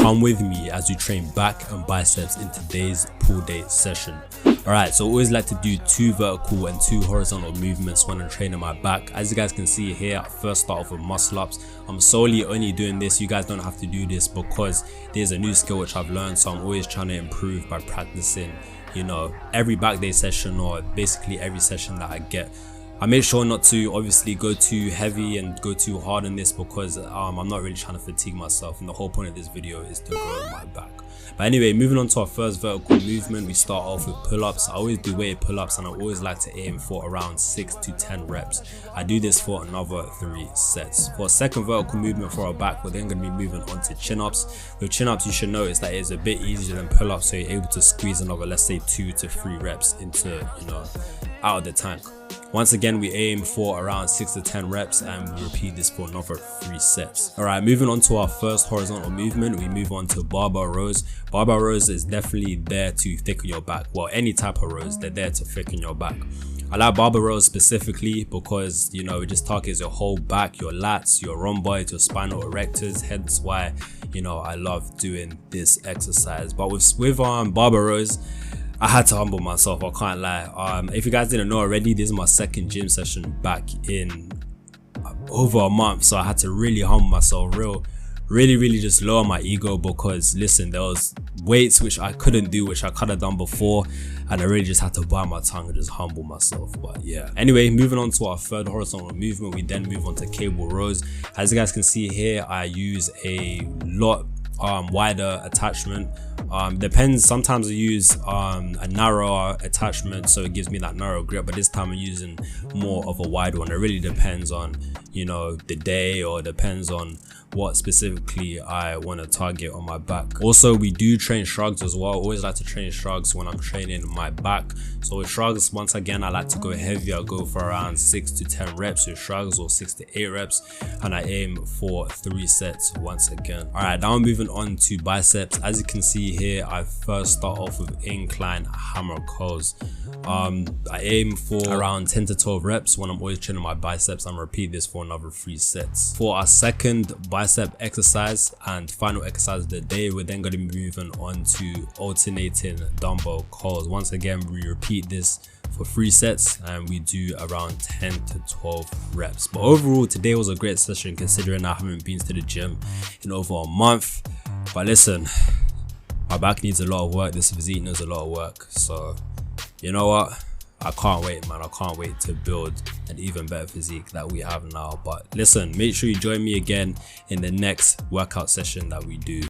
come with me as we train back and biceps in today's pull day session. Alright, so I always like to do 2 vertical and 2 horizontal movements when I'm training my back. As you guys can see here, I first start off with muscle ups. I'm solely only doing this. You guys don't have to do this because there's a new skill which I've learned, so I'm always trying to improve by practicing, you know, every back day session or basically every session that I get. I make sure not to obviously go too heavy and go too hard on this because I'm not really trying to fatigue myself, and the whole point of this video is to grow my back. But anyway, moving on to our first vertical movement, we start off with pull-ups. I always do weighted pull-ups and I always like to aim for around 6 to 10 reps. I do this for another 3 sets. For a second vertical movement for our back, we're then going to be moving on to chin-ups. With chin-ups, you should notice that it's a bit easier than pull-ups, so you're able to squeeze another, let's say 2 to 3 reps into, you know, out of the tank. Once again, we aim for around 6 to 10 reps and we repeat this for another 3 sets. Alright, moving on to our first horizontal movement, we move on to Barbar rows. Barbar rows is definitely there to thicken your back. Well, any type of rows, they're there to thicken your back. I like Barbar rows specifically because, you know, it just targets your whole back, your lats, your rhomboids, your spinal erectors, hence why, you know, I love doing this exercise. But with Barbar rows, I had to humble myself, I can't lie. If you guys didn't know already, this is my second gym session back in over a month, so I had to really humble myself, really just lower my ego, because listen, there was weights which I couldn't do, which I could have done before, and I really just had to bite my tongue and just humble myself. But yeah, anyway, moving on to our third horizontal movement, we then move on to cable rows. As you guys can see here, I use a lot wider attachment. Depends, sometimes I use a narrower attachment, so it gives me that narrow grip, but this time I'm using more of a wide one. It really depends on, you know, the day, or depends on what specifically I want to target on my back. Also, we do train shrugs as well. I always like to train shrugs when I'm training my back. So with shrugs, once again, I like to go heavier. I go for around 6 to 10 reps with shrugs, or 6 to 8 reps, and I aim for 3 sets once again. Alright, now I'm moving on to biceps. As you can see here, I first start off with incline hammer curls. I aim for around 10 to 12 reps when I'm always training my biceps, and repeat this for another 3 sets. For our second bicep exercise and final exercise of the day, we're then going to be moving on to alternating dumbbell curls. Once again, we repeat this for 3 sets and we do around 10 to 12 reps. But overall, today was a great session considering I haven't been to the gym in over a month. But listen, my back needs a lot of work, this physique needs a lot of work, so you know what, I can't wait, man. I can't wait to build an even better physique that we have now. But listen, make sure you join me again in the next workout session that we do.